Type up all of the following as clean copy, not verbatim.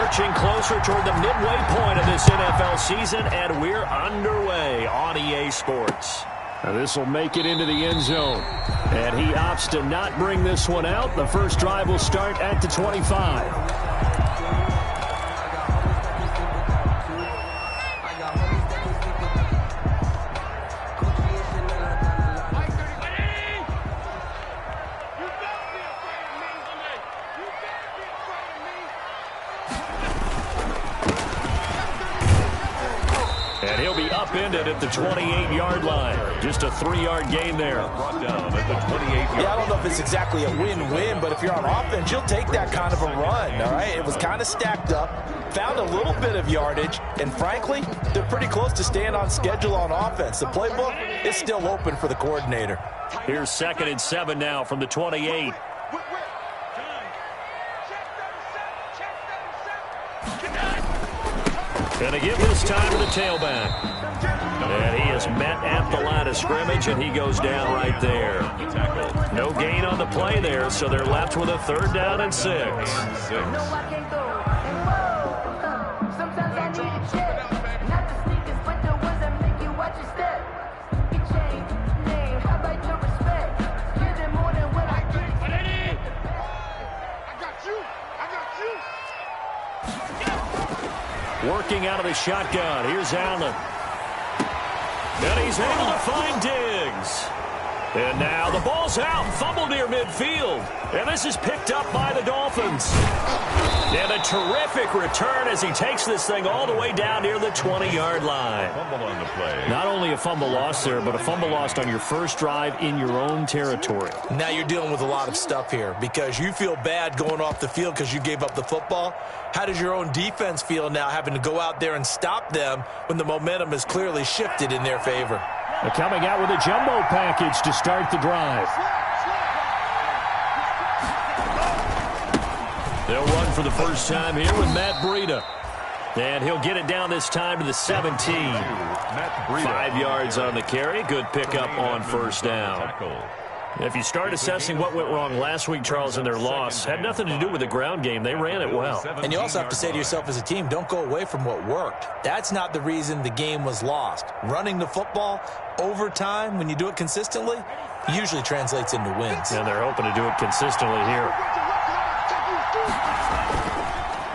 marching closer toward the midway point of this NFL season, and we're underway on EA Sports. Now this will make it into the end zone. And he opts to not bring this one out. The first drive will start at the 25. Upended at the 28-yard line. Just a 3-yard gain there. Brought down at the 28-yard. Yeah, I don't know if it's exactly a win-win, but if you're on offense, you'll take that kind of a run, all right? It was kind of stacked up, found a little bit of yardage, and frankly, they're pretty close to staying on schedule on offense. The playbook is still open for the coordinator. Here's 2nd and 7 now from the 28. Going to give this time to the tailback. And he is met at the line of scrimmage, and he goes down right there. No gain on the play there, so they're left with a 3rd down and 6. Working out of the shotgun. Here's Allen. And he's able to find Diggs. And now the ball's out. Fumble near midfield. And this is picked up by the Dolphins. And a terrific return as he takes this thing all the way down near the 20-yard line. Fumble on the play. Not only a fumble loss there, but a fumble lost on your first drive in your own territory. Now you're dealing with a lot of stuff here because you feel bad going off the field because you gave up the football. How does your own defense feel now having to go out there and stop them when the momentum is clearly shifted in their favor? They're coming out with a jumbo package to start the drive. They'll run for the first time here with Matt Breida. And he'll get it down this time to the 17. 5 yards on the carry. Good pickup on first down. If you start assessing what went wrong last week, Charles, in their loss, had nothing to do with the ground game. They ran it well. And you also have to say to yourself as a team, don't go away from what worked. That's not the reason the game was lost. Running the football over time, when you do it consistently, usually translates into wins. And they're hoping to do it consistently here.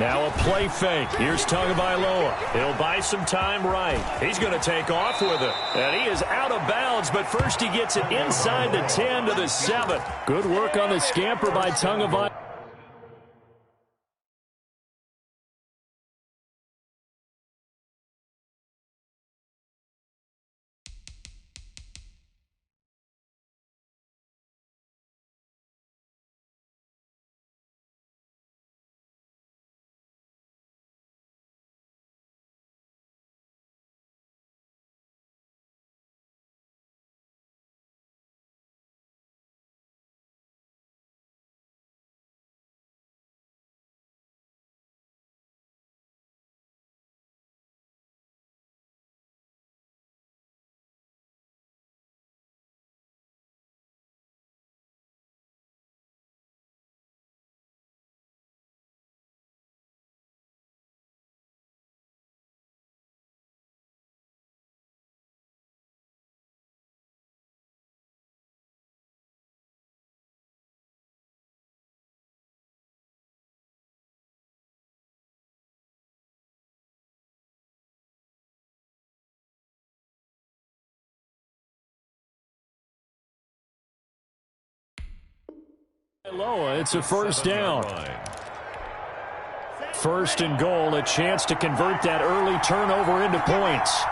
Now a play fake. Here's Tagovailoa. He'll buy some time right. He's going to take off with it. And he is out of bounds, but first he gets it inside the 10 to the 7. Good work on the scamper by Tagovailoa. It's a first down. 1st and goal, a chance to convert that early turnover into points.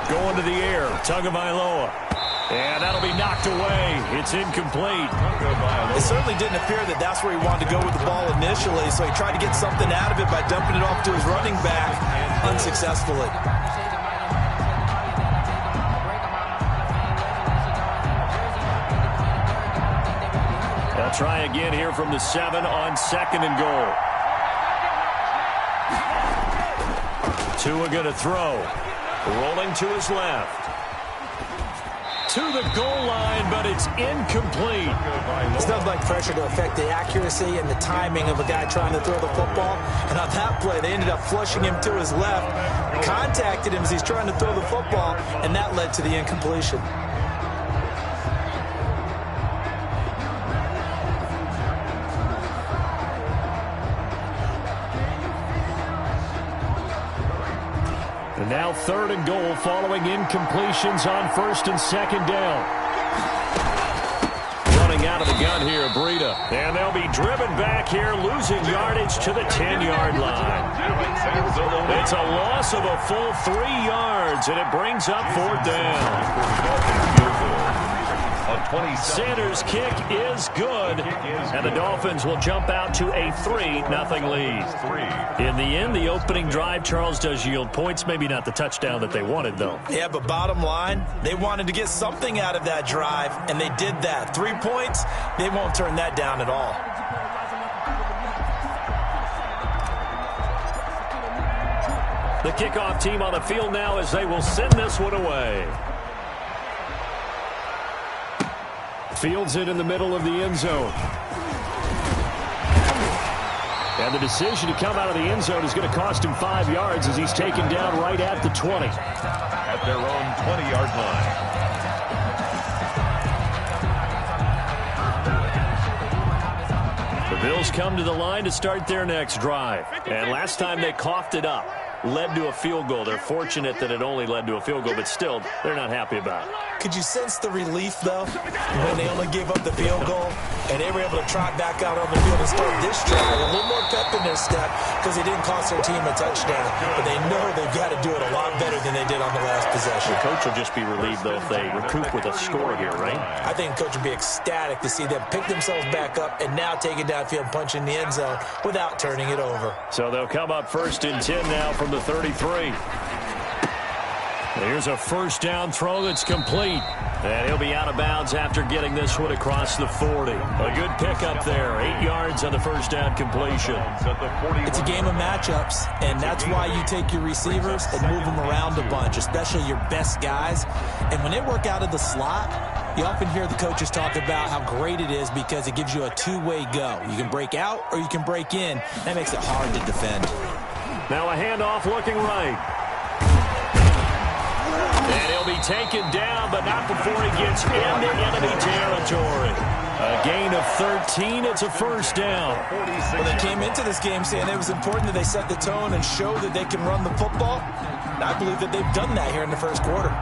Going to the air, Tagovailoa. And that'll be knocked away. It's incomplete. It certainly didn't appear that that's where he wanted to go with the ball initially, so he tried to get something out of it by dumping it off to his running back unsuccessfully. They'll try again here from the 7 on 2nd and goal. Tua going to throw. Rolling to his left. to the goal line, but it's incomplete. It's nothing like pressure to affect the accuracy and the timing of a guy trying to throw the football. And on that play, they ended up flushing him to his left, contacted him as he's trying to throw the football, and that led to the incompletion. And now 3rd and goal following incompletions on 1st and 2nd down. Running out of the gun here, Breida. And they'll be driven back here, losing yardage to the 10-yard line. It's a loss of a full 3 yards, and it brings up 4th down. Sanders' kick is good, and the Dolphins will jump out to a 3-0 lead. In the end, the opening drive, Charles, does yield points. Maybe not the touchdown that they wanted, though. Yeah, but bottom line, they wanted to get something out of that drive, and they did that. 3 points, they won't turn that down at all. The kickoff team on the field now as they will send this one away. Fields it in the middle of the end zone. And the decision to come out of the end zone is going to cost him 5 yards as he's taken down right at the 20. At their own 20-yard line. The Bills come to the line to start their next drive. And last time they coughed it up, led to a field goal. They're fortunate that it only led to a field goal, but still, they're not happy about it. Could you sense the relief, though, when they only gave up the field goal and they were able to trot back out on the field and start this drive? A little more pep in their step because they didn't cost their team a touchdown, but they know they've got to do it a lot better than they did on the last possession. The coach will just be relieved, though, if they recoup with a score here, right? I think the coach will be ecstatic to see them pick themselves back up and now take it downfield and punch in the end zone without turning it over. So they'll come up 1st and 10 now from the 33. Here's a 1st down throw that's complete. And he'll be out of bounds after getting this one across the 40. A good pickup there. 8 yards on the 1st down completion. It's a game of matchups, and that's why you take your receivers and move them around a bunch, especially your best guys. And when they work out of the slot, you often hear the coaches talk about how great it is because it gives you a two-way go. You can break out or you can break in. That makes it hard to defend. Now a handoff looking right. And he'll be taken down, but not before he gets into enemy territory. A gain of 13. It's a 1st down. Well, they came into this game saying it was important that they set the tone and show that they can run the football. And I believe that they've done that here in the 1st quarter.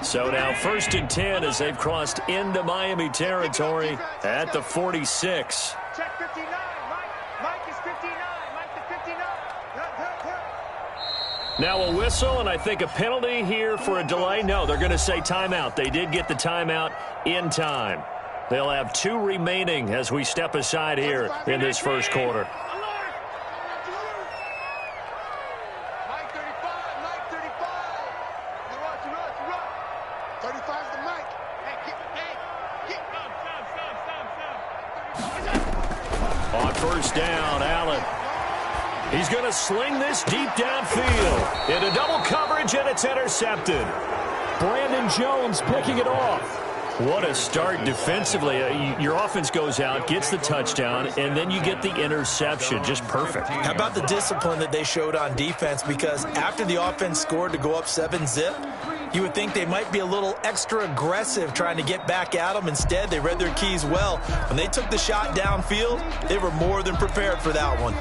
So now 1st and 10 as they've crossed into Miami territory at the 46. Check 59. Mike is 59. Mike the 59. Now a whistle and I think a penalty here for a delay. No, they're going to say timeout. They did get the timeout in time. They'll have 2 remaining as we step aside here in this 1st quarter. On 1st down, Allen. He's going to sling this deep downfield. Into double coverage, and it's intercepted. Brandon Jones picking it off. What a start defensively. Your offense goes out, gets the touchdown, and then you get the interception. Just perfect. How about the discipline that they showed on defense? Because after the offense scored to go up 7-zip, you would think they might be a little extra aggressive trying to get back at them. Instead, they read their keys well. When they took the shot downfield, they were more than prepared for that one.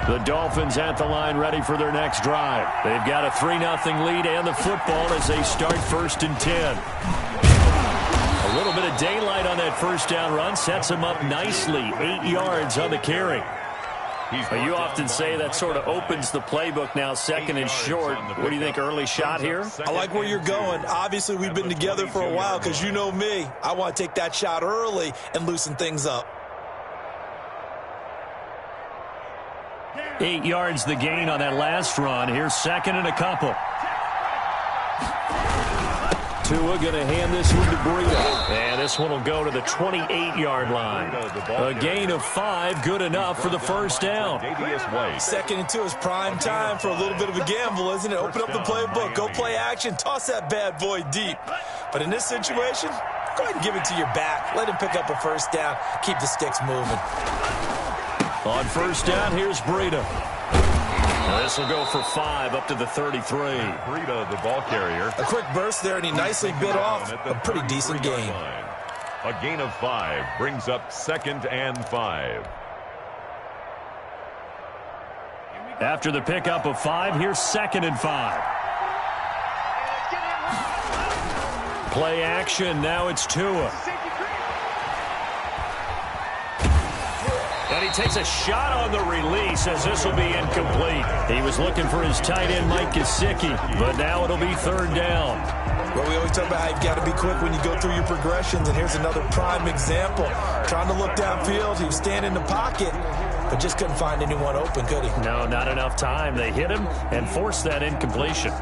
The Dolphins at the line ready for their next drive. They've got a 3-0 lead and the football as they start 1st and 10. A little bit of daylight on that 1st down run sets them up nicely. 8 yards on the carry. Well, you often say that sort of opens the playbook now, second and short. What do you think, early shot here? I like where you're going. Obviously, we've been together for a while because you know me. I want to take that shot early and loosen things up. 8 yards the gain on that last run. Here's second and a couple. Tua going to hand this one to Breida. And this one will go to the 28-yard line. A gain of 5, good enough for the first down. Second and 2 is prime time for a little bit of a gamble, isn't it? Open up the playbook, go play action, toss that bad boy deep. But in this situation, go ahead and give it to your back. Let him pick up a first down. Keep the sticks moving. On first down, here's Breida. This will go for 5 up to the 33. Breida, the ball carrier. A quick burst there, and he nicely bit off a pretty decent gain. A gain of 5 brings up second and 5. After the pickup of 5, here's second and 5. Play action, now it's Tua. And he takes a shot on the release as this will be incomplete. He was looking for his tight end, Mike Gesicki, but now it'll be third down. Well, we always talk about how you've got to be quick when you go through your progressions, and here's another prime example. Trying to look downfield, he was standing in the pocket, but just couldn't find anyone open, could he? No, not enough time. They hit him and forced that incompletion.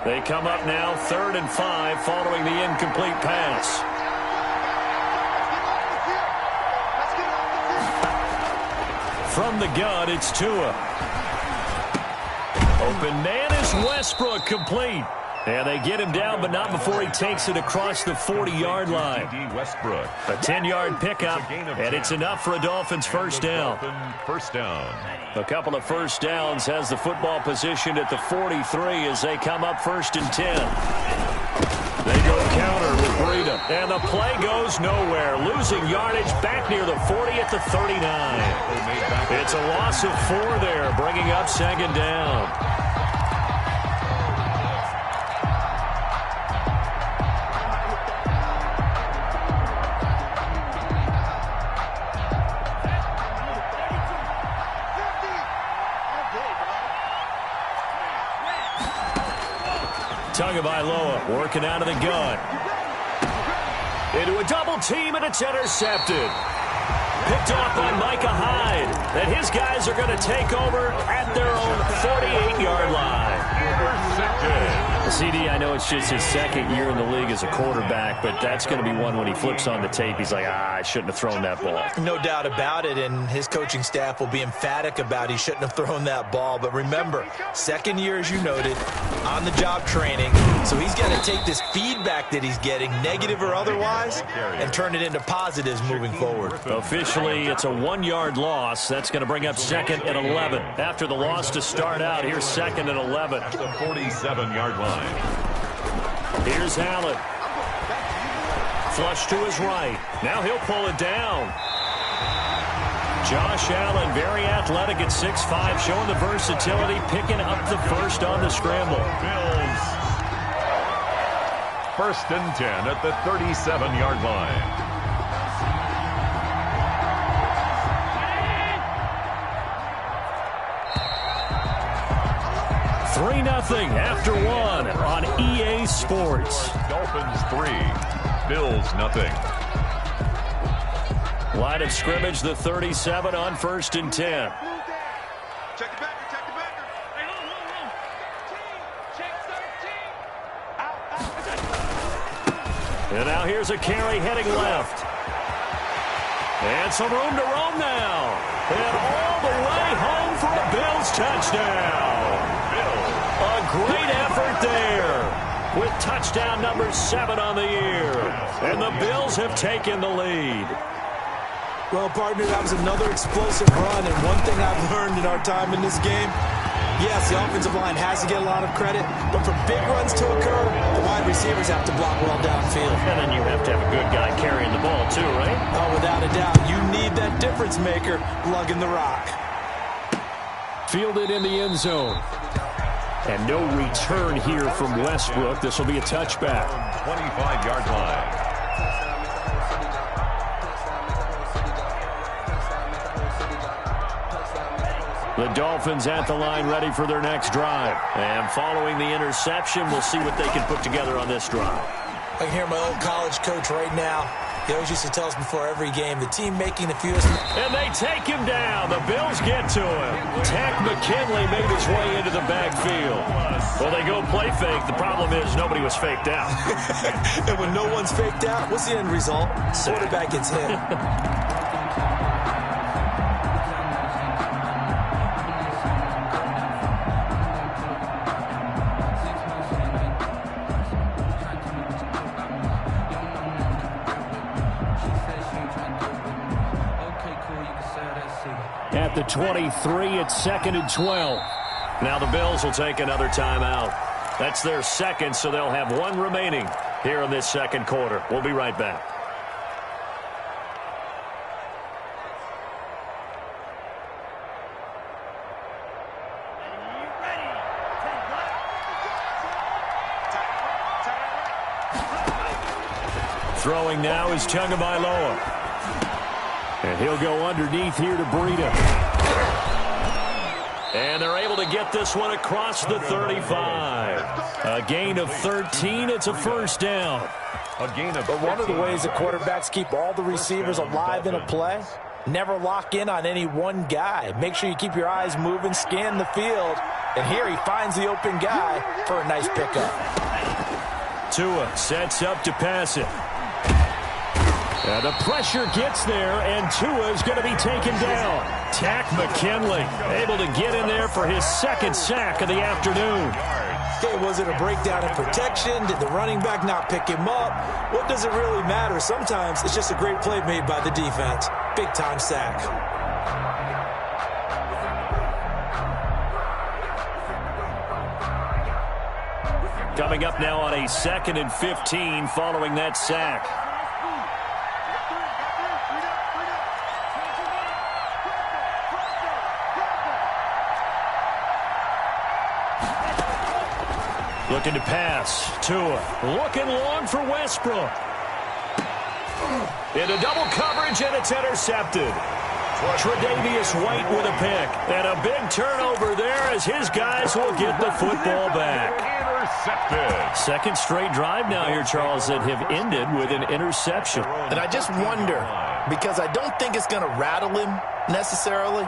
They come up now, third and 5, following the incomplete pass. From the gun, it's Tua. Open man is Westbrook, complete. And they get him down, but not before he takes it across the 40-yard line. Westbrook. A 10-yard pickup, and it's enough for a Dolphins first down. First down. A couple of first downs has the football positioned at the 43 as they come up first and 10. They go counter with Breida, and the play goes nowhere. Losing yardage back near the 40 at the 39. It's a loss of 4 there, bringing up second down. Tagovailoa working out of the gun. Into a double team, and it's intercepted. Picked off by Micah Hyde. And his guys are going to take over at their own 48-yard line. CD, I know it's just his second year in the league as a quarterback, but that's going to be one when he flips on the tape. He's like, I shouldn't have thrown that ball. No doubt about it, and his coaching staff will be emphatic about he shouldn't have thrown that ball. But remember, second year, as you noted, on-the-job training. So he's got to take this feedback that he's getting, negative or otherwise, and turn it into positives moving forward. Officially, it's a 1-yard loss. That's going to bring up second and 11. After the loss to start out, here's second and 11. At the 47-yard line. Here's Allen. Flush to his right. Now he'll pull it down. Josh Allen, very athletic at 6'5", showing the versatility, picking up the first on the scramble. Bills. First and 10 at the 37-yard line. 3-0 after 1 on EA Sports. Dolphins 3, Bills 0. Line of scrimmage, the 37 on first and 10. Check the backer, check the backer. Hey, hold. Check 13. And now here's a carry heading left. And some room to roam now. And all the way home for a Bills touchdown. A great effort there with touchdown number 7 on the year. And the Bills have taken the lead. Well, partner, that was another explosive run, and one thing I've learned in our time in this game, yes, the offensive line has to get a lot of credit, but for big runs to occur, the wide receivers have to block well downfield. And then you have to have a good guy carrying the ball too, right? Oh, without a doubt. You need that difference maker lugging the rock. Fielded in the end zone. And no return here from Westbrook. This will be a touchback. 25-yard line. The Dolphins at the line ready for their next drive. And following the interception, we'll see what they can put together on this drive. I can hear my old college coach right now. He always used to tell us before every game, the team making the fewest... And they take him down. The Bills get to him. Tack McKinley made his way into the backfield. Well, they go play fake. The problem is nobody was faked out. And when no one's faked out, what's the end result? Quarterback gets hit. At the 23, it's 2nd and 12. Now the Bills will take another timeout. That's their second, so they'll have one remaining here in this second quarter. We'll be right back. Throwing now is Tagovailoa. And he'll go underneath here to Breida. And they're able to get this one across the 35. A gain of 13. It's a first down. But one of the ways the quarterbacks keep all the receivers alive in a play, never lock in on any one guy. Make sure you keep your eyes moving, scan the field. And here he finds the open guy for a nice pickup. Tua sets up to pass it. And the pressure gets there, and Tua is going to be taken down. Tack McKinley able to get in there for his second sack of the afternoon. Okay, was it a breakdown in protection? Did the running back not pick him up? What does it really matter? Sometimes it's just a great play made by the defense. Big-time sack. Coming up now on a 2nd and 15 following that sack. Looking to pass. Tua looking long for Westbrook. Into double coverage, and it's intercepted. Tre'Davious White with a pick. And a big turnover there as his guys will get the football back. Intercepted. Second straight drive now here, Charles, that have ended with an interception. And I just wonder, because I don't think it's going to rattle him necessarily,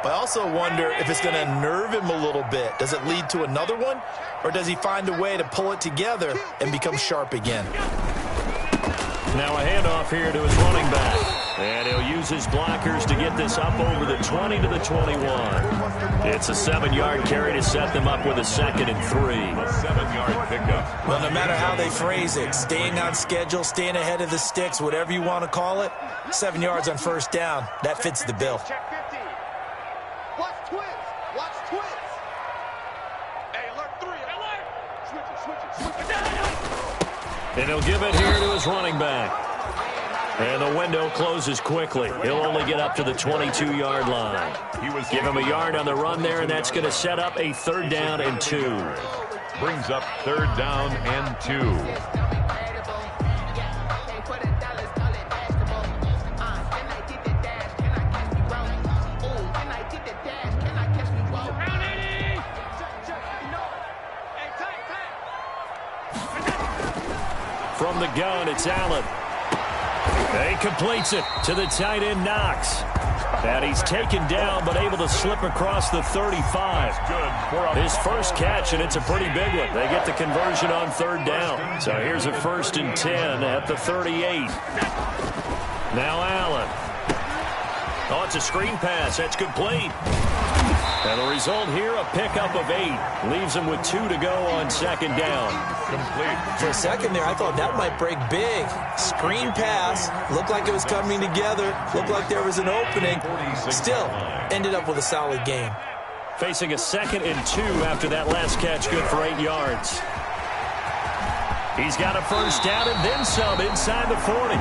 but I also wonder if it's going to nerve him a little bit. Does it lead to another one? Or does he find a way to pull it together and become sharp again? Now a handoff here to his running back. And he'll use his blockers to get this up over the 20 to the 21. It's a 7-yard carry to set them up with a 2nd and 3. A 7-yard pickup. Well, no matter how they phrase it, staying on schedule, staying ahead of the sticks, whatever you want to call it, 7 yards on first down, that fits the bill. Check 50. Watch twins. Watch twins. Hey, alert 3. Alert. Switch it. And he'll give it here to his running back. And the window closes quickly. He'll only get up to the 22-yard line. Give him a yard on the run there, and that's going to set up a 3rd down and 2. Brings up 3rd down and 2. From the gun, it's Allen. He completes it to the tight end, Knox. And he's taken down, but able to slip across the 35. His first catch, and it's a pretty big one. They get the conversion on 3rd down. So here's a 1st and 10 at the 38. Now Allen. Oh, it's a screen pass. That's complete. And the result here, a pickup of 8. Leaves him with 2 to go on 2nd down. Complete. For a second there, I thought that might break big. Screen pass. Looked like it was coming together. Looked like there was an opening. Still, ended up with a solid game. Facing a 2nd and 2 after that last catch, good for 8 yards. He's got a first down and then some inside the 40.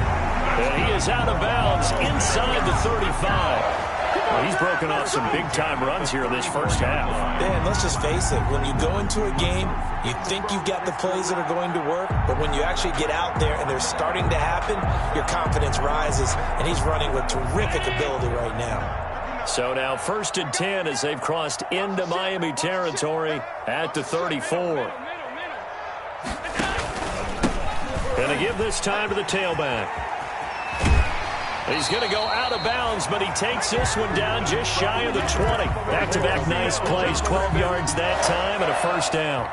And he is out of bounds inside the 35. Well, he's broken off some big-time runs here in this first half. Dan, let's just face it. When you go into a game, you think you've got the plays that are going to work, but when you actually get out there and they're starting to happen, your confidence rises, and he's running with terrific ability right now. So now 1st and 10 as they've crossed into Miami territory at the 34. Going to give this time to the tailback. He's going to go out of bounds, but he takes this one down just shy of the 20. Back-to-back nice plays, 12 yards that time and a first down.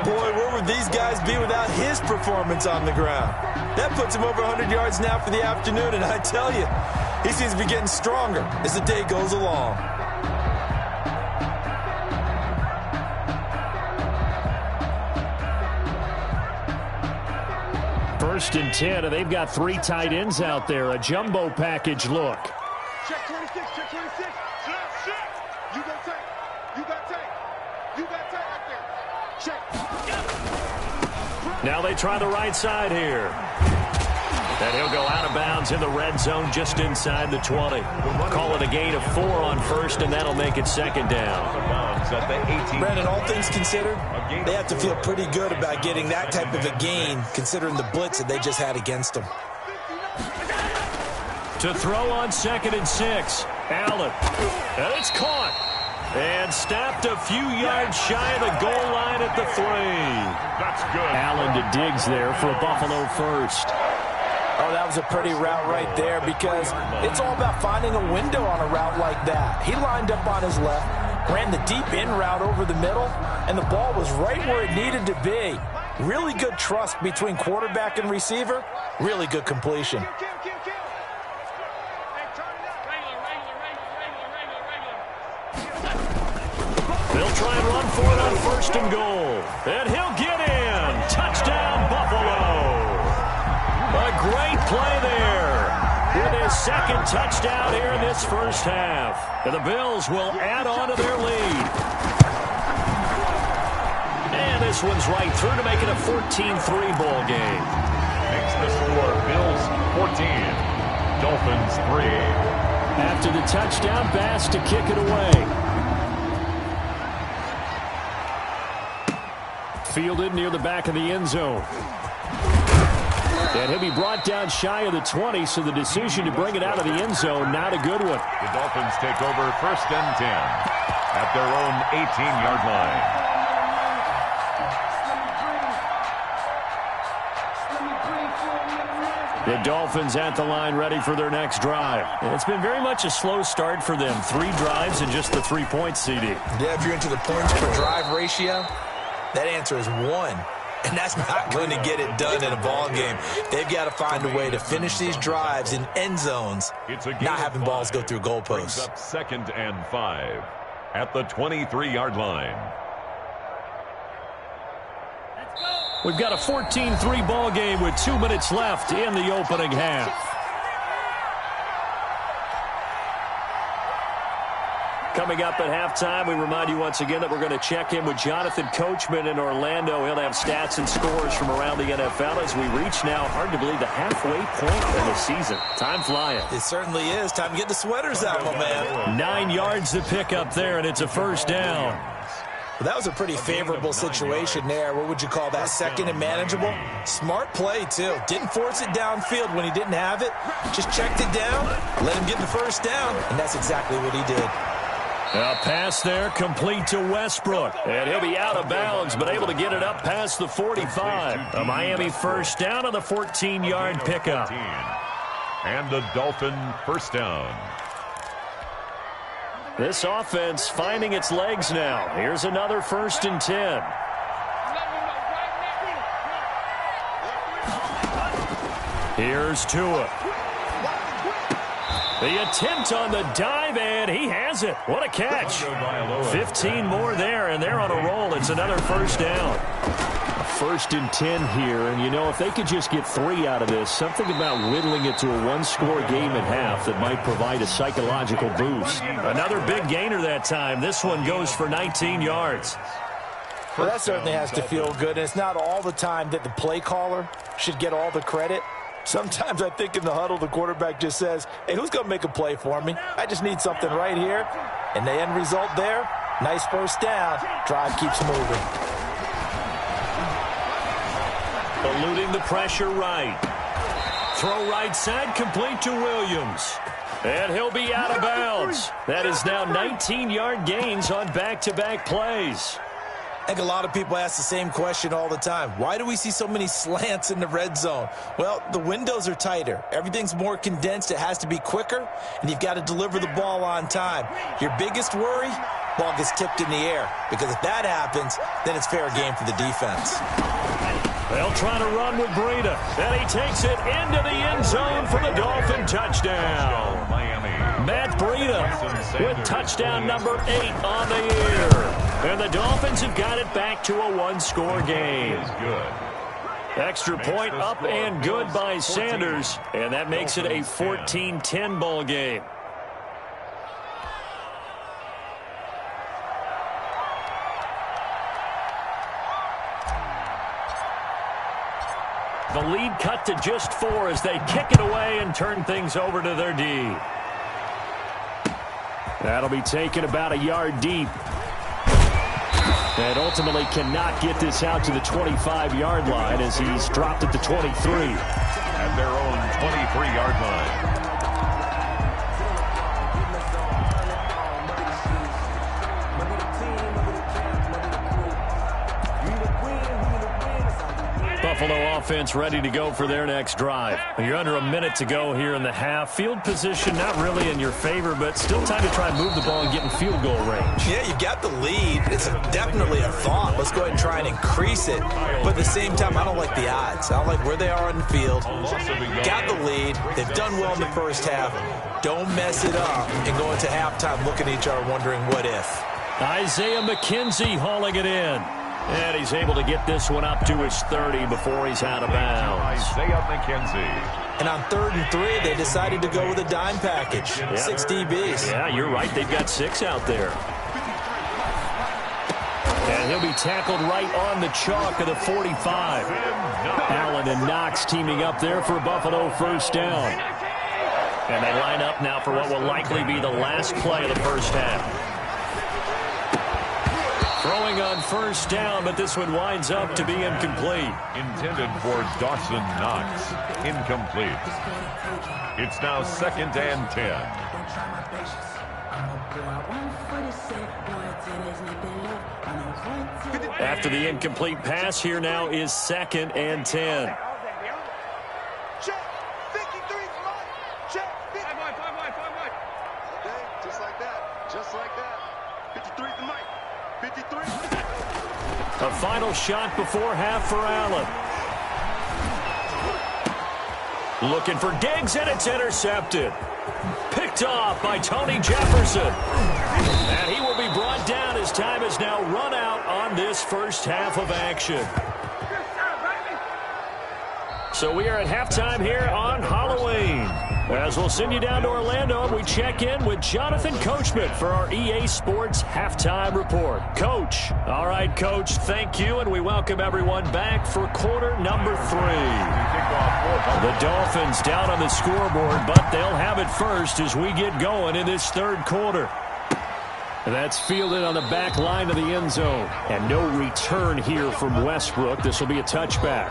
Boy, where would these guys be without his performance on the ground? That puts him over 100 yards now for the afternoon, and I tell you, he seems to be getting stronger as the day goes along. First and 10, and they've got 3 tight ends out there. A jumbo package look. Check 26, check 26. Check. You got tape. You got tape. You got tape right there. Check. Now they try the right side here. And he'll go out of bounds in the red zone just inside the 20. Call it a gain of 4 on first, and that'll make it second down. Brandon, all things considered, they have to feel pretty good about getting that type of a gain, considering the blitz that they just had against them. To throw on 2nd and 6. Allen. And it's caught. And stopped a few yards shy of the goal line at the 3. That's good. Allen to Diggs there for a Buffalo first. Oh, that was a pretty route right there because it's all about finding a window on a route like that. He lined up on his left, ran the deep in route over the middle, and the ball was right where it needed to be. Really good trust between quarterback and receiver. Really good completion. They'll try and run for it on 1st and goal. And he'll get in. Touchdown, Buffalo. A great play there with his 2nd touchdown here in this first half. And the Bills will add on to their lead. And this one's right through to make it a 14-3 ball game. Makes the score Bills 14, Dolphins 3. After the touchdown, Bass to kick it away. Fielded near the back of the end zone. And he'll be brought down shy of the 20, so the decision to bring it out of the end zone, not a good one. The Dolphins take over 1st and 10 at their own 18-yard line. The Dolphins at the line ready for their next drive. And it's been very much a slow start for them. 3 drives and just the 3 points, CD. Yeah, if you're into the points per drive ratio, that answer is 1. And that's not going to get it done in a ball game. They've got to find a way to finish these drives in end zones, not having balls go through goalposts. Up 2nd and 5 at the 23-yard line. We've got a 14-3 ball game with 2 minutes left in the opening half. Coming up at halftime, we remind you once again that we're going to check in with Jonathan Coachman in Orlando. He'll have stats and scores from around the NFL as we reach now, hard to believe, the halfway point of the season. Time flying. It certainly is. Time to get the sweaters out, my man. 9 yards to pick up there, and it's a first down. Well, that was a pretty favorable situation there. What would you call that? 2nd and manageable? Smart play, too. Didn't force it downfield when he didn't have it. Just checked it down, let him get the first down, and that's exactly what he did. A pass there complete to Westbrook. And he'll be out of bounds, but able to get it up past the 45. A Miami first down on the 14-yard pickup. And a Dolphin first down. This offense finding its legs now. Here's another 1st and 10. Here's Tua. The attempt on the dive, and he has it. What a catch. 15 more there, and they're on a roll. It's another first down. 1st and 10 here, and you know, if they could just get 3 out of this, something about whittling it to a 1-score game at half that might provide a psychological boost. Another big gainer that time. This one goes for 19 yards. Well, that certainly has to feel good, and it's not all the time that the play caller should get all the credit. Sometimes I think in the huddle, the quarterback just says, hey, who's going to make a play for me? I just need something right here. And the end result there, nice first down. Drive keeps moving. Eluding the pressure right. Throw right side complete to Williams. And he'll be out of bounds. That is now 19-yard gains on back-to-back plays. I think a lot of people ask the same question all the time. Why do we see so many slants in the red zone? Well, the windows are tighter. Everything's more condensed. It has to be quicker, and you've got to deliver the ball on time. Your biggest worry? Ball gets tipped in the air, because if that happens, then it's fair game for the defense. They'll try to run with Breida, and he takes it into the end zone for the Dolphin touchdown. Matt Breida with touchdown number 8 on the year. And the Dolphins have got it back to a one-score game. Extra point up and good by Sanders, and that makes it a 14-10 ball game. The lead cut to just 4 as they kick it away and turn things over to their D. That'll be taken about a yard deep. And ultimately cannot get this out to the 25-yard line as he's dropped at the 23. At their own 23-yard line. Buffalo offense ready to go for their next drive. You're under a minute to go here in the half. Field position not really in your favor, but still time to try and move the ball and get in field goal range. Yeah, you got the lead. It's definitely a thought. Let's go ahead and try and increase it. But at the same time, I don't like the odds. I don't like where they are on the field. Got the lead. They've done well in the first half. Don't mess it up and go into halftime looking at each other wondering what if. Isaiah McKenzie hauling it in. And he's able to get this one up to his 30 before he's out of bounds. Isaiah McKenzie. And on 3rd and 3, they decided to go with a dime package. 6 DBs. Yeah, you're right. They've got 6 out there. And he'll be tackled right on the chalk of the 45. Allen and Knox teaming up there for Buffalo first down. And they line up now for what will likely be the last play of the first half. Throwing on first down, but this one winds up to be incomplete. Intended for Dawson Knox. Incomplete. It's now 2nd and 10. After the incomplete pass, here now is 2nd and 10. Check. 53's mine. Check. 5 wide. Okay, just like that. Just like that. 53's the mic. 53. A final shot before half for Allen. Looking for Diggs, and it's intercepted. Picked off by Tony Jefferson. And he will be brought down as time is now run out on this first half of action. So we are at halftime here on Halloween. As we'll send you down to Orlando, and we check in with Jonathan Coachman for our EA Sports Halftime Report. Coach. All right, Coach, thank you, and we welcome everyone back for quarter number 3. The Dolphins down on the scoreboard, but they'll have it first as we get going in this third quarter. That's fielded on the back line of the end zone. And no return here from Westbrook. This will be a touchback.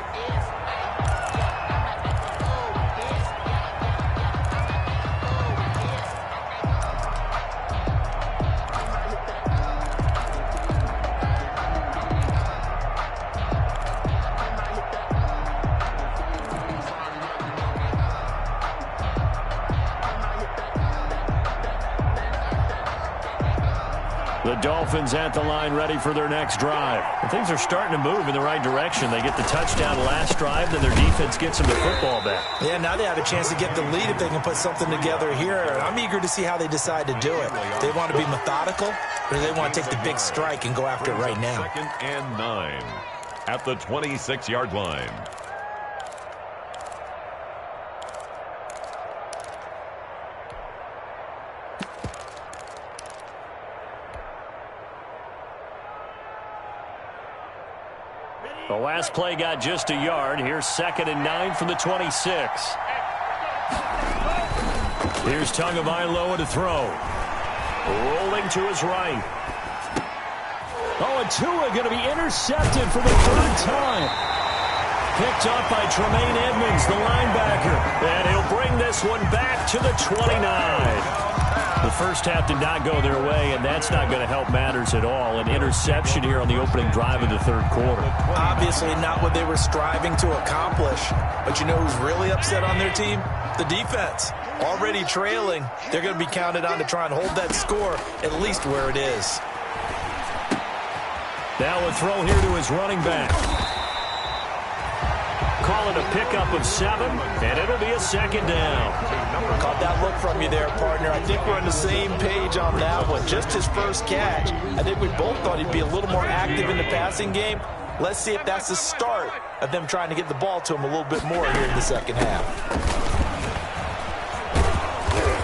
The Dolphins at the line ready for their next drive. And things are starting to move in the right direction. They get the touchdown last drive, then their defense gets them the football back. Yeah, now they have a chance to get the lead if they can put something together here. I'm eager to see how they decide to do it. They want to be methodical, or do they want to take the big strike and go after it right now? 2nd and 9 at the 26-yard line. The last play got just a yard. Here's 2nd and 9 from the 26. Here's Tagovailoa to throw. Rolling to his right. Oh, and Tua going to be intercepted for the 3rd time. picked up by Tremaine Edmonds, the linebacker. And he'll bring this one back to the 29. The first half did not go their way, and that's not going to help matters at all. An interception here on the opening drive of the third quarter. Obviously not what they were striving to accomplish. But you know who's really upset on their team? The defense. Already trailing, they're going to be counted on to try and hold that score at least where it is. Now a throw here to his running back. Call it a pickup of 7, and it'll be a second down. Caught that look from you there, partner. I think we're on the same page on that one. Just his first catch. I think we both thought he'd be a little more active in the passing game. Let's see if that's the start of them trying to get the ball to him a little bit more here in the second half.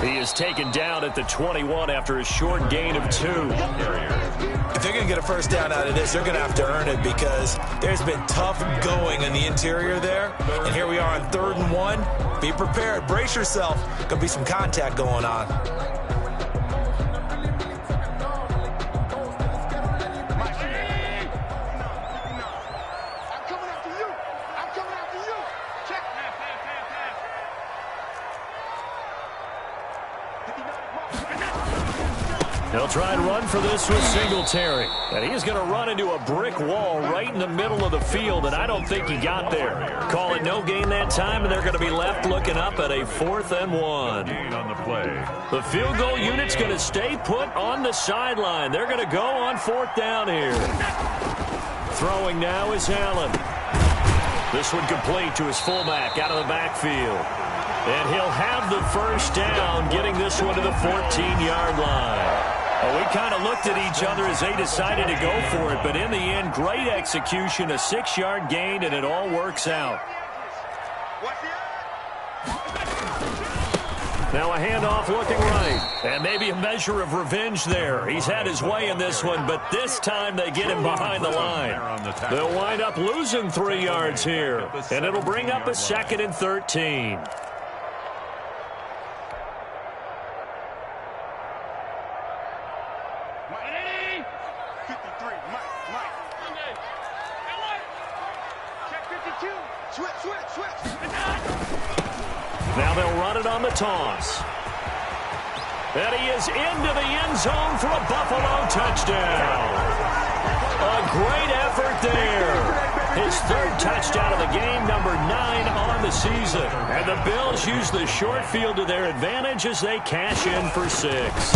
He is taken down at the 21 after a short gain of 2. If they're going to get a first down out of this, they're going to have to earn it because there's been tough going in the interior there. And here we are on 3rd and 1. Be prepared. Brace yourself. Going to be some contact going on. They'll try and run for this with Singletary. And he's going to run into a brick wall right in the middle of the field, and I don't think he got there. Call it no gain that time, and they're going to be left looking up at a 4th and 1. On the play. The field goal unit's going to stay put on the sideline. They're going to go on 4th down here. Throwing now is Allen. This one complete to his fullback out of the backfield. And he'll have the first down, getting this one to the 14-yard line. Well, we kind of looked at each other as they decided to go for it, but in the end, great execution, a 6-yard gain, and it all works out. Now a handoff looking right, and maybe a measure of revenge there. He's had his way in this one, but this time they get him behind the line. They'll wind up losing 3 yards here, and it'll bring up a 2nd and 13. Now they'll run it on the toss. And he is into the end zone for a Buffalo touchdown. A great effort there. His 3rd touchdown of the game, number 9 on the season. And the Bills use the short field to their advantage as they cash in for 6.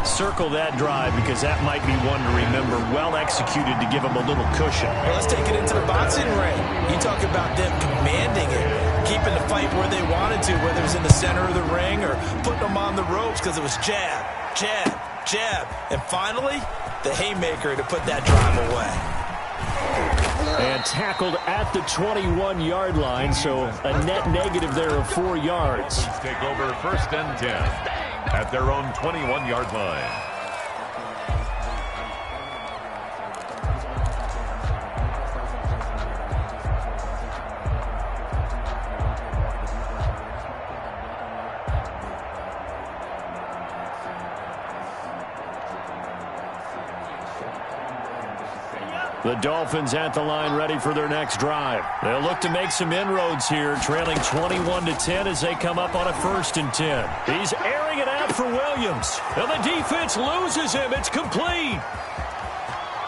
Circle that drive because that might be one to remember. Well executed to give them a little cushion. Well, let's take it into the boxing ring. You talk about them commanding it, keeping the fight where they wanted to, whether it was in the center of the ring or putting them on the ropes because it was jab, jab, jab. And finally, the haymaker to put that drive away. And tackled at the 21-yard line, so a net negative there of 4 yards. Take over 1st and 10. At their own 21-yard line. The Dolphins at the line ready for their next drive. They'll look to make some inroads here, trailing 21-10 as they come up on a 1st and 10. He's airing it out for Williams. And the defense loses him. It's complete.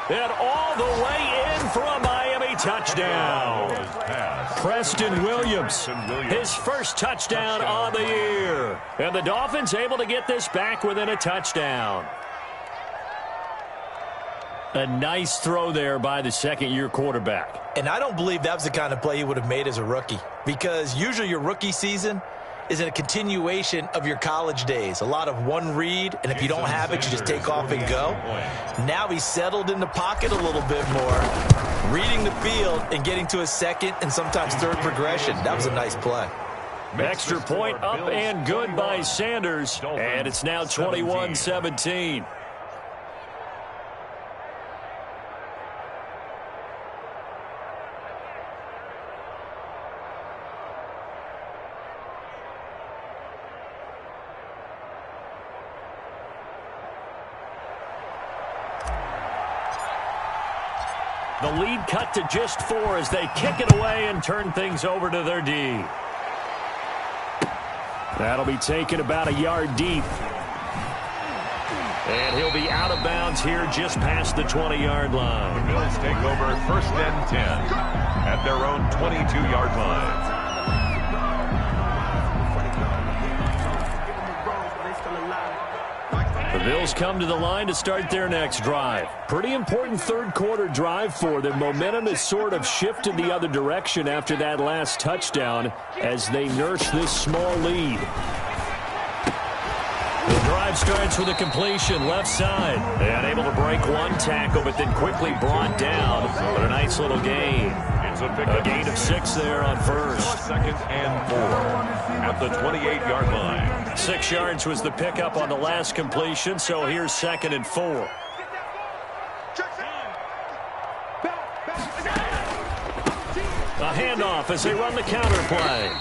And all the way in for a Miami touchdown. Preston Williams, his first touchdown on the year. And the Dolphins able to get this back within a touchdown. A nice throw there by the 2nd-year quarterback. And I don't believe that was the kind of play he would have made as a rookie, because usually your rookie season is a continuation of your college days. A lot of one read, and if you don't have it, you just take off and go. Now he's settled in the pocket a little bit more, reading the field and getting to a 2nd and sometimes 3rd progression. That was a nice play. Extra point up and good by Sanders, and it's now 21-17. The lead cut to just 4 as they kick it away and turn things over to their D. That'll be taken about a yard deep. And he'll be out of bounds here just past the 20-yard line. The Bills take over 1st and 10 at their own 22-yard line. The Bills come to the line to start their next drive. Pretty important third-quarter drive for them. Momentum has sort of shifted the other direction after that last touchdown as they nurse this small lead. The drive starts with a completion left side. And able to break one tackle, but then quickly brought down. But a nice little gain. It's a gain of 6 there on first. 2nd and 4 at the 28-yard line. 6 yards was the pickup on the last completion, so here's 2nd and 4. A handoff as they run the counter play.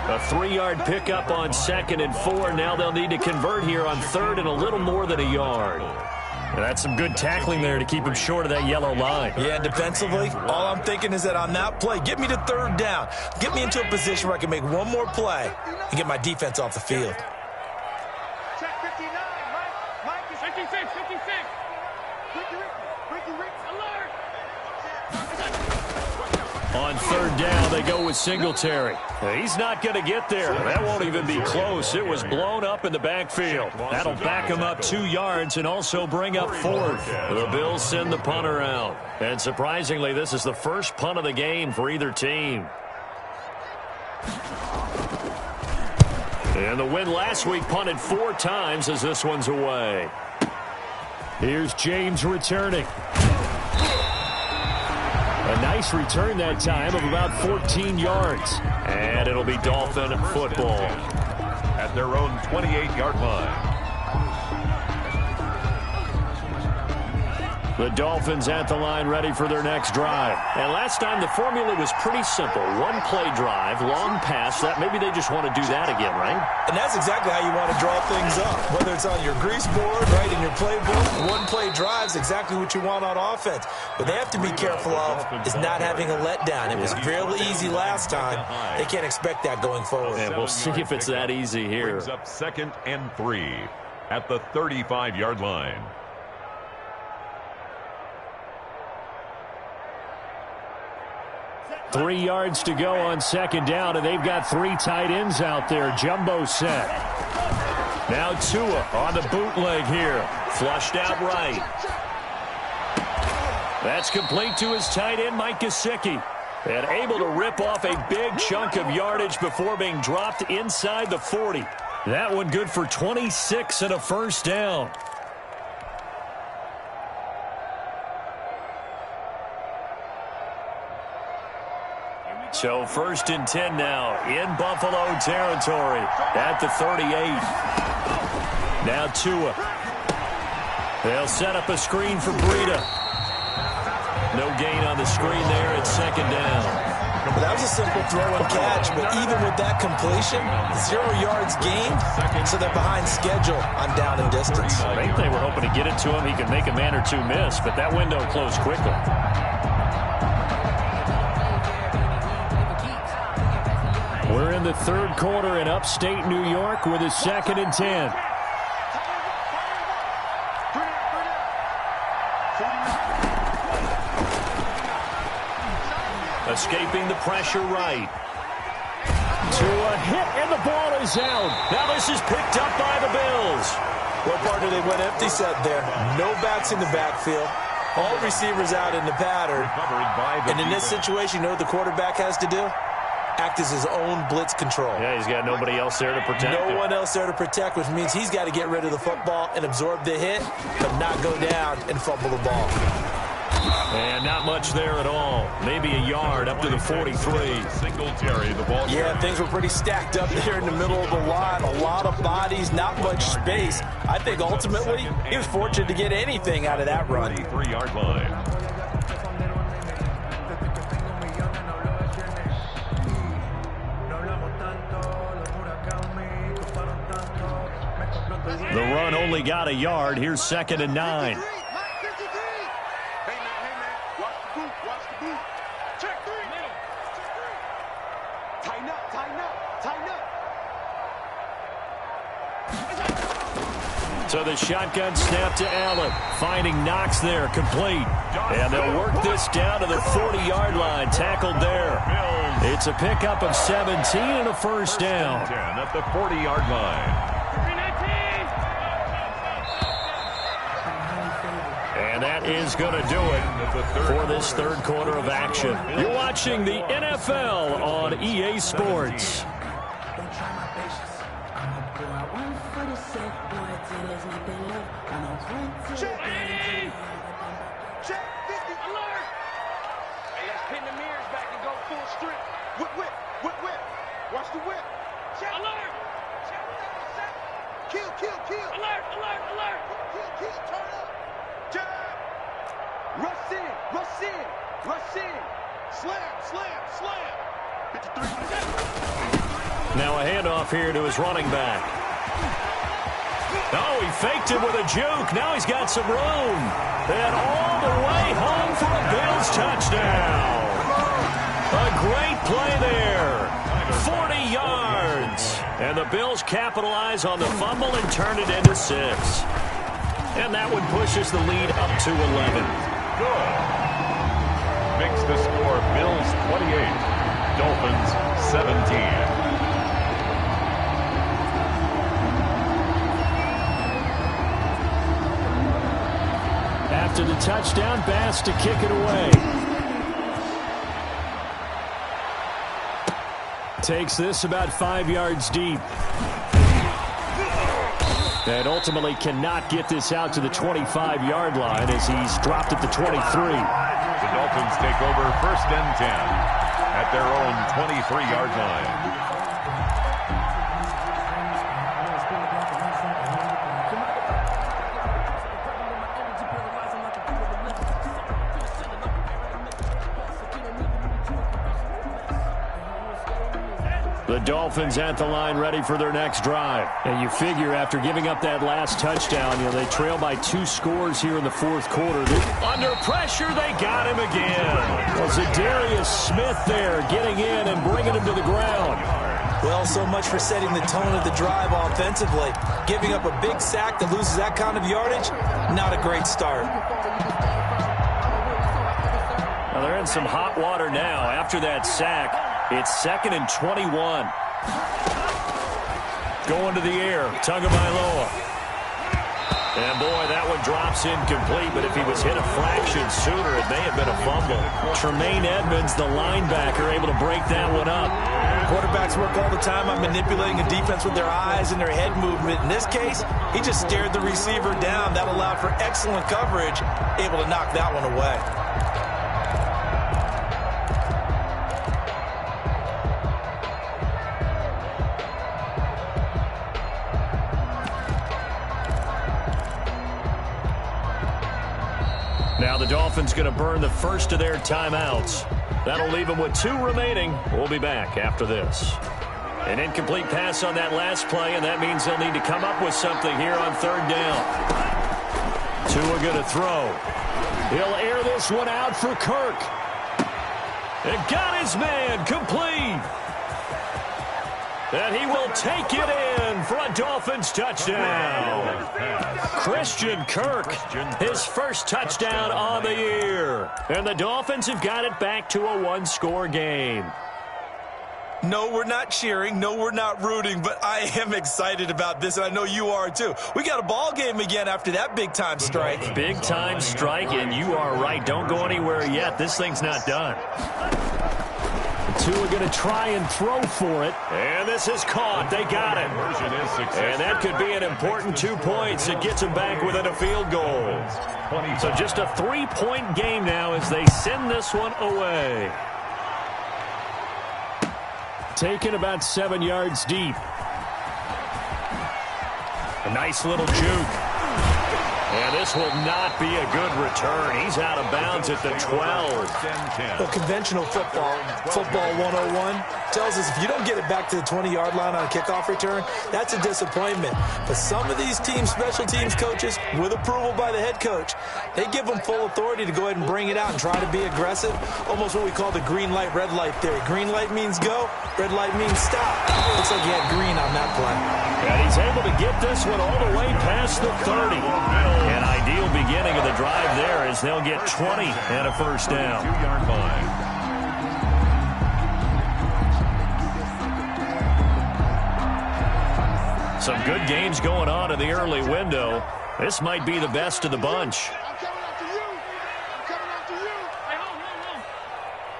A 3-yard pickup on 2nd and 4. Now they'll need to convert here on 3rd and a little more than a yard. And that's some good tackling there to keep him short of that yellow line. Yeah, defensively, all I'm thinking is that on that play, get me to 3rd down. Get me into a position where I can make one more play and get my defense off the field. Check 59, Mike is 56, 56. Ricky, alert. On 3rd down, they go with Singletary. He's not going to get there. That won't even be close. It was blown up in the backfield. That'll back him up 2 yards and also bring up 4th. The Bills send the punter out. And surprisingly, this is the first punt of the game for either team. And the win last week punted 4 times as this one's away. Here's James returning. A nice return that time of about 14 yards. And it'll be Dolphin football. At their own 28-yard line. The Dolphins at the line ready for their next drive. And last time the formula was pretty simple. 1-play drive, long pass. That maybe they just want to do that again, right? And that's exactly how you want to draw things up. Whether it's on your grease board, right, in your playbook, 1-play drive is exactly what you want on offense. What they have to be careful of is not having a letdown. It was fairly easy last time. They can't expect that going forward. And we'll see if it's that easy here. Brings up 2nd and 3 at the 35-yard line. 3 yards to go on 2nd down, and they've got 3 tight ends out there. Jumbo set. Now Tua on the bootleg here. Flushed out right. That's complete to his tight end, Mike Gesicki. And able to rip off a big chunk of yardage before being dropped inside the 40. That one good for 26 and a first down. So 1st and 10 now in Buffalo territory at the 38. Now Tua. They'll set up a screen for Breida. No gain on the screen there at 2nd down. Well, that was a simple throw and catch, but even with that completion, 0 yards gained, so they're behind schedule on down and distance. I think they were hoping to get it to him. He could make a man or two miss, but that window closed quickly. We're in the 3rd quarter in upstate New York with a 2nd and 10. Escaping the pressure right. To a hit, and the ball is out. Now this is picked up by the Bills. What part did they went empty set there? No backs in the backfield. All receivers out in the pattern. And in this situation, you know what the quarterback has to do? Act as his own blitz control. Yeah, he's got nobody else there to protect him. No one else there to protect, which means he's got to get rid of the football and absorb the hit, but not go down and fumble the ball. And not much there at all. Maybe a yard up to the 43. Singletary, the ball. Yeah, things were pretty stacked up there in the middle of the line. A lot of bodies, not much space. I think ultimately he was fortunate to get anything out of that run. 23-yard line. The run only got a yard. Here's 2nd and 9. Hey, man, watch So the shotgun snap to Allen. Finding Knox there, complete. And they'll work this down to the 40-yard line. Tackled there. It's a pickup of 17 and a first down. 10 at the 40-yard line. And that is going to do it for this third quarter of action. You're watching the NFL on EA Sports. Check. Check. 50. Alert. Hey, let's pin the mirrors back and go full strip. Whip, whip, whip, whip. Watch the whip. Check. Alert. Check. Kill, kill, kill. Alert, alert, alert. Kill, kill, turn up. Check. Rush in, rush in, rush in. Slam, slam, slam. 53. Now a handoff here to his running back. Oh, he faked it with a juke. Now he's got some room. And all the way home for a Bills touchdown. A great play there. 40 yards. And the Bills capitalize on the fumble and turn it into 6. And that one pushes the lead up to 11. Good. Makes the score Bills 28, Dolphins 17. After the touchdown, Bass to kick it away. Takes this about 5 yards deep. And ultimately cannot get this out to the 25-yard line as he's dropped at the 23. The Dolphins take over 1st and 10 at their own 23-yard line. The Dolphins at the line ready for their next drive. And you figure after giving up that last touchdown, they trail by 2 scores here in the fourth quarter. Under pressure, they got him again. Well, Zadarius Smith there getting in and bringing him to the ground. Well, so much for setting the tone of the drive offensively. Giving up a big sack that loses that kind of yardage, not a great start. Well, they're in some hot water now after that sack. It's 2nd and 21. Going to the air, Tagovailoa. And boy, that one drops incomplete, but if he was hit a fraction sooner, it may have been a fumble. Tremaine Edmonds, the linebacker, able to break that one up. Quarterbacks work all the time on manipulating a defense with their eyes and their head movement. In this case, he just stared the receiver down. That allowed for excellent coverage, able to knock that one away. Now the Dolphins going to burn the first of their timeouts. That'll leave them with 2 remaining. We'll be back after this. An incomplete pass on that last play, and that means they'll need to come up with something here on 3rd down. Tua going to throw. He'll air this one out for Kirk. And got his man complete. And he will take it in for a Dolphins touchdown. Christian Kirk, his first touchdown on the year. And the Dolphins have got it back to a 1-score game. No, we're not cheering. No, we're not rooting, but I am excited about this, and I know you are too. We got a ball game again after that big-time strike. Big-time strike, and you are right. Don't go anywhere yet. This thing's not done. Tua going to try and throw for it. And this is caught. They got it. And that could be an important 2 points. It gets them back within a field goal. So just a 3-point game now as they send this one away. Taken about 7 yards deep. A nice little juke. And this will not be a good return. He's out of bounds at the 12. Well, conventional football 101, tells us if you don't get it back to the 20-yard line on a kickoff return, that's a disappointment. But some of these teams, special teams coaches, with approval by the head coach, they give them full authority to go ahead and bring it out and try to be aggressive, almost what we call the green light, red light theory. Green light means go, red light means stop. Looks like you had green on that play. And he's able to get this one all the way past the 30. An ideal beginning of the drive there as they'll get 20 and a first down. 2-yard line. Some good games going on in the early window. This might be the best of the bunch. I'm coming after you. I'm coming after you. Hey, hold.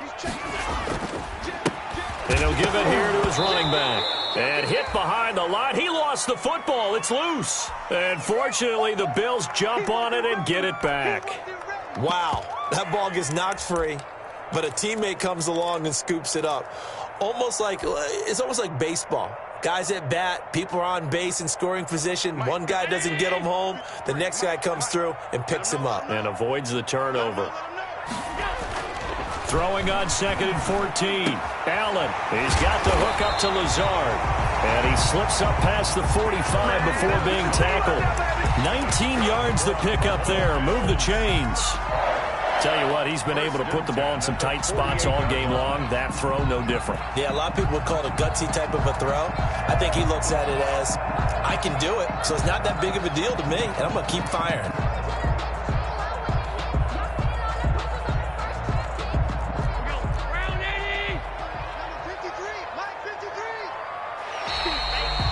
He's checking. And he'll give it here to his running back. And hit behind the line. He lost the football. It's loose. And fortunately, the Bills jump on it and get it back. Wow, that ball gets knocked free, but a teammate comes along and scoops it up. It's almost like baseball. Guys at bat, people are on base in scoring position. One guy doesn't get him home. The next guy comes through and picks him up. And avoids the turnover. Throwing on 2nd and 14. Allen, he's got the hook up to Lazard. And he slips up past the 45 before being tackled. 19 yards the pick up there. Move the chains. Tell you what, he's been able to put the ball in some tight spots all game long. That throw, no different. Yeah, a lot of people would call it a gutsy type of a throw. I think he looks at it as, I can do it, so it's not that big of a deal to me, and I'm going to keep firing.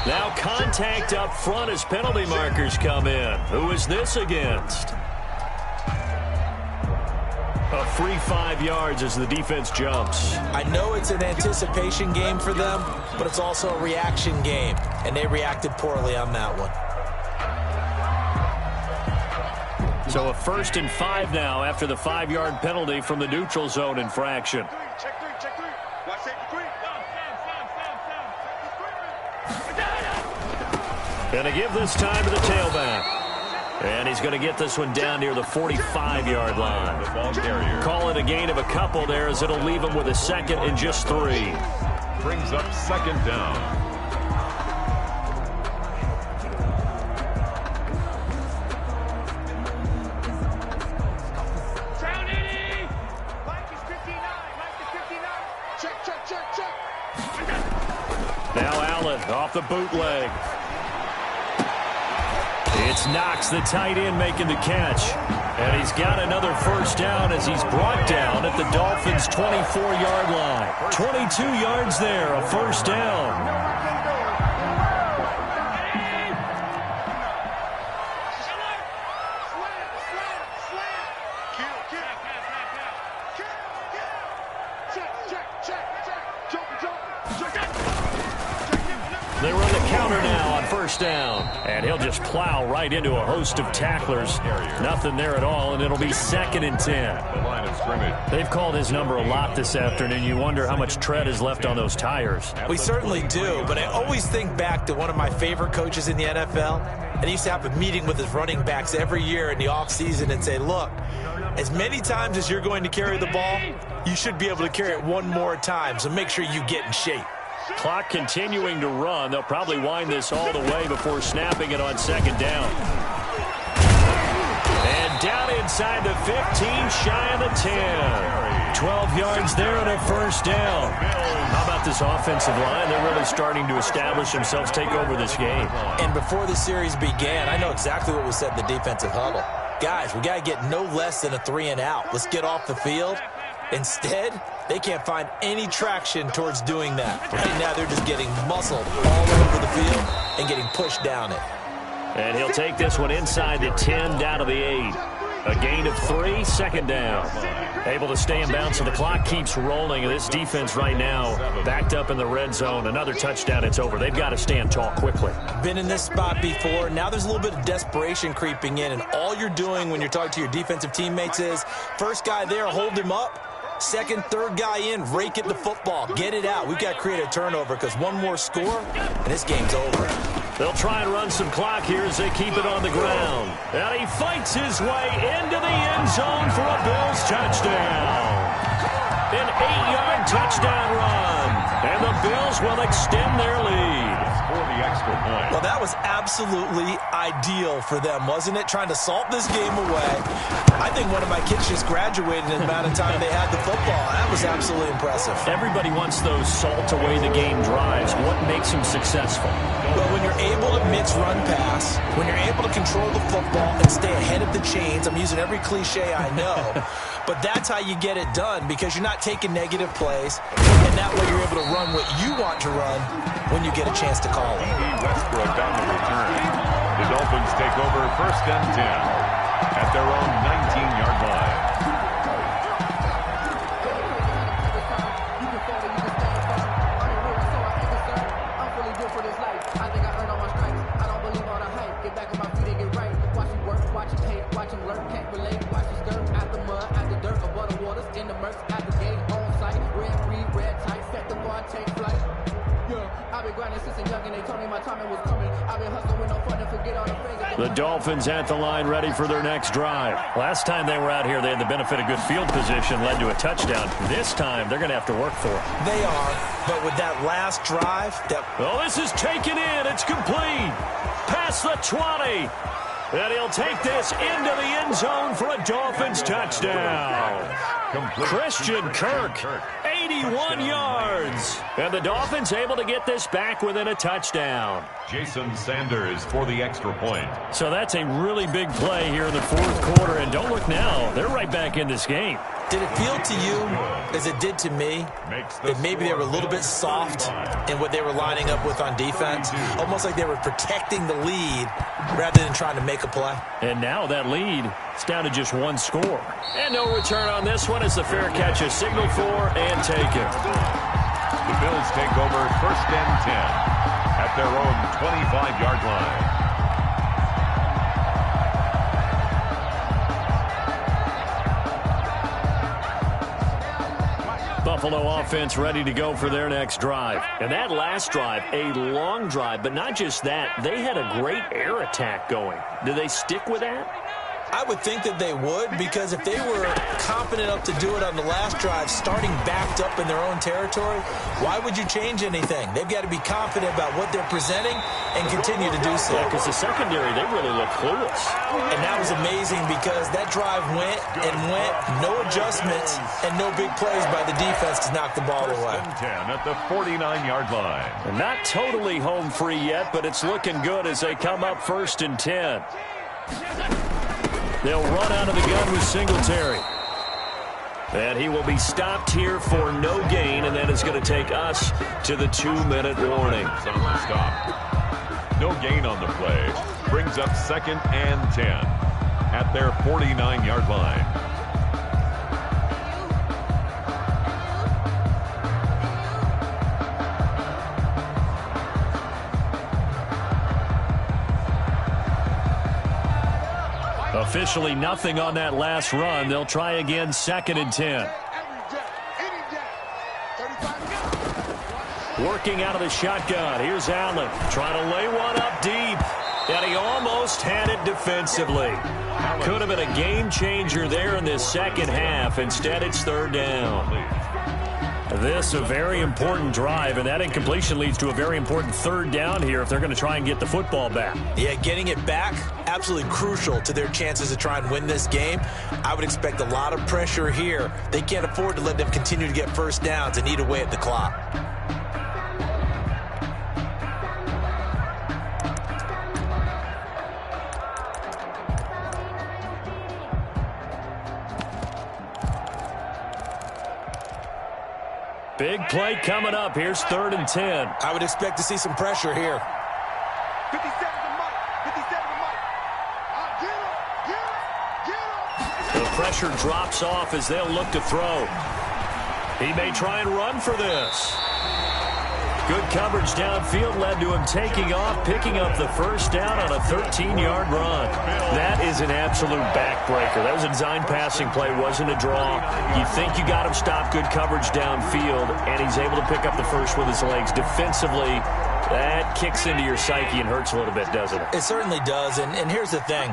Now contact up front as penalty markers come in. Who is this against? A free 5 yards as the defense jumps. I know it's an anticipation game for them, but it's also a reaction game, and they reacted poorly on that one. So a 1st and 5 now after the 5-yard penalty from the neutral zone infraction. Check three. Watch safety 3. Gonna give this time to the tailback. And he's going to get this one down near the 45-yard line. Call it a gain of a couple there as it'll leave him with a 2nd and just 3. Brings up 2nd down. Down 80. Mike is 59. Check. Now Allen off the bootleg. It's Knox, the tight end, making the catch. And he's got another first down as he's brought down at the Dolphins' 24-yard line. 22 yards there, a first down. They run the counter now on first down. And he'll just plow right into a host of tacklers. Nothing there at all, and it'll be 2nd and 10. The line of scrimmage. They've called his number a lot this afternoon. You wonder how much tread is left on those tires. We certainly do, but I always think back to one of my favorite coaches in the NFL. And he used to have a meeting with his running backs every year in the offseason and say, look, as many times as you're going to carry the ball, you should be able to carry it one more time, so make sure you get in shape. Clock continuing to run. They'll probably wind this all the way before snapping it on 2nd down. And down inside the 15, shy of the 10. 12 yards there and a first down. How about this offensive line? They're really starting to establish themselves, take over this game. And before the series began, I know exactly what was said in the defensive huddle. Guys, we got to get no less than a 3 and out. Let's get off the field. Instead, they can't find any traction towards doing that. Right now, they're just getting muscled all over the field and getting pushed down it. And he'll take this one inside the 10, down to the 8. A gain of 3, 2nd down. Able to stay in bounds, so the clock keeps rolling. And this defense right now backed up in the red zone. Another touchdown, it's over. They've got to stand tall quickly. Been in this spot before. Now there's a little bit of desperation creeping in. And all you're doing when you're talking to your defensive teammates is, first guy there, hold him up. 2nd, 3rd guy in, rake at the football. Get it out. We've got to create a turnover because one more score, and this game's over. They'll try and run some clock here as they keep it on the ground. And he fights his way into the end zone for a Bills touchdown. An 8-yard touchdown run. And the Bills will extend their lead. the extra point. Well, that was absolutely ideal for them, wasn't it? Trying to salt this game away. I think one of my kids just graduated in the amount of time they had the football. That was absolutely impressive. Everybody wants those salt away the game drives. What makes them successful? Well, when you're able to mix run pass, when you're able to control the football and stay ahead of the chains, I'm using every cliche I know, but that's how you get it done because you're not taking negative plays, and that way you're able to run what you want to run when you get a chance to call it. Westbrook on the return. The Dolphins take over 1st and 10 at their own 19-yard line. The Dolphins at the line ready for their next drive. Last time they were out here, they had the benefit of good field position, led to a touchdown. This time, they're going to have to work for it. They are, but with that last drive... Oh, this is taken in. It's complete. Past the 20. And he'll take this into the end zone for a Dolphins touchdown. Christian Kirk, 81 yards. And the Dolphins able to get this back within a touchdown. Jason Sanders for the extra point. So that's a really big play here in the 4th quarter. And don't look now. They're right back in this game. Did it feel to you, as it did to me, that maybe they were a little bit soft in what they were lining up with on defense? Almost like they were protecting the lead rather than trying to make a play. And now that lead is down to just one score. And no return on this one as the fair catch is signaled for and taken. The Bills take over 1st and 10 at their own 25-yard line. Buffalo offense ready to go for their next drive. And that last drive, a long drive, but not just that. They had a great air attack going. Do they stick with that? I would think that they would, because if they were confident enough to do it on the last drive, starting backed up in their own territory, why would you change anything? They've got to be confident about what they're presenting and continue to do so. Yeah, because the secondary, they really look clueless. And that was amazing because that drive went and went, no adjustments, and no big plays by the defense to knock the ball away. 10 at the 49-yard line. And not totally home free yet, but it's looking good as they come up 1st and 10. They'll run out of the gun with Singletary. And he will be stopped here for no gain, and that is going to take us to the 2-minute warning. On the stop. No gain on the play. Brings up 2nd and 10 at their 49-yard line. Officially nothing on that last run. They'll try again 2nd and 10. Working out of the shotgun. Here's Allen trying to lay one up deep. And he almost had it defensively. Could have been a game changer there in this second half. Instead, it's 3rd down. This a very important drive, and that incompletion leads to a very important 3rd down here if they're going to try and get the football back. Yeah, getting it back, absolutely crucial to their chances to try and win this game. I would expect a lot of pressure here. They can't afford to let them continue to get first downs and eat away at the clock. Big play coming up. Here's 3rd and 10. I would expect to see some pressure here. 57 to Mike. 57 to Mike. Get him. The pressure drops off as they'll look to throw. He may try and run for this. Good coverage downfield led to him taking off, picking up the first down on a 13-yard run. That is an absolute backbreaker. That was a design passing play, wasn't a draw. You think you got him stopped, good coverage downfield, and he's able to pick up the first with his legs. Defensively, that kicks into your psyche and hurts a little bit, doesn't it? It certainly does, and here's the thing.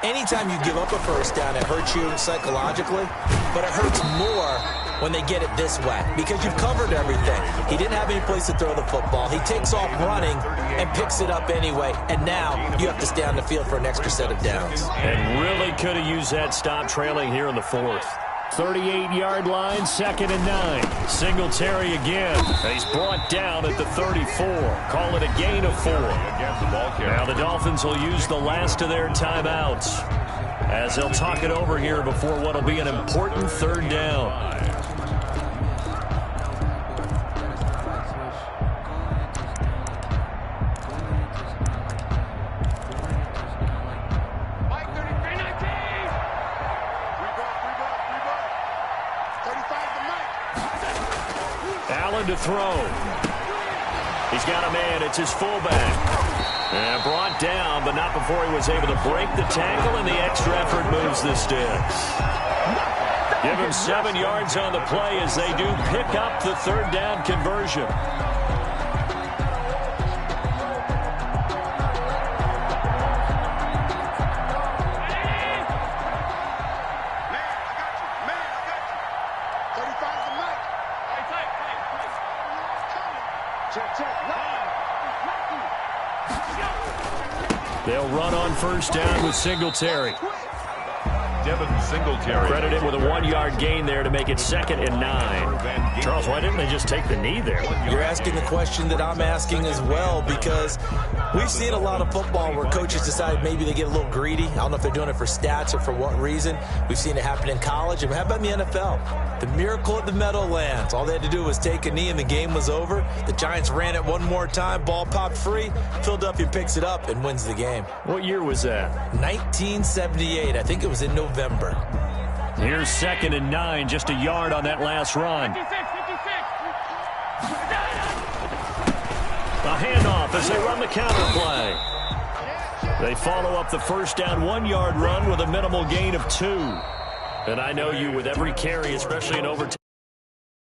Anytime you give up a first down, it hurts you psychologically, but it hurts more when they get it this way because you've covered everything. He didn't have any place to throw the football. He takes off running and picks it up anyway, and now you have to stay on the field for an extra set of downs. And really could have used that stop trailing here in the fourth. 38-yard line, 2nd and 9. Singletary again. He's brought down at the 34. Call it a gain of 4. Now the Dolphins will use the last of their timeouts as they'll talk it over here before what will be an important 3rd down. To throw. He's got a man. It's his fullback. And brought down, but not before he was able to break the tackle, and the extra effort moves the sticks. Give him 7 yards on the play as they do pick up the 3rd down conversion. They'll run on 1st down with Singletary. Singletary. Credited with a 1-yard gain there to make it 2nd and 9. Charles, why didn't they just take the knee there? You're asking the question that I'm asking as well, because we've seen a lot of football where coaches decide maybe they get a little greedy. I don't know if they're doing it for stats or for what reason. We've seen it happen in college. And how about in the NFL? The miracle at the Meadowlands. All they had to do was take a knee and the game was over. The Giants ran it one more time. Ball popped free. Philadelphia picks it up and wins the game. What year was that? 1978. I think it was in November. Here's 2nd and 9, just a yard on that last run. A handoff as they run the counter play. They follow up the 1st down 1-yard run with a minimal gain of 2. And I know you, with every carry, especially in overtime.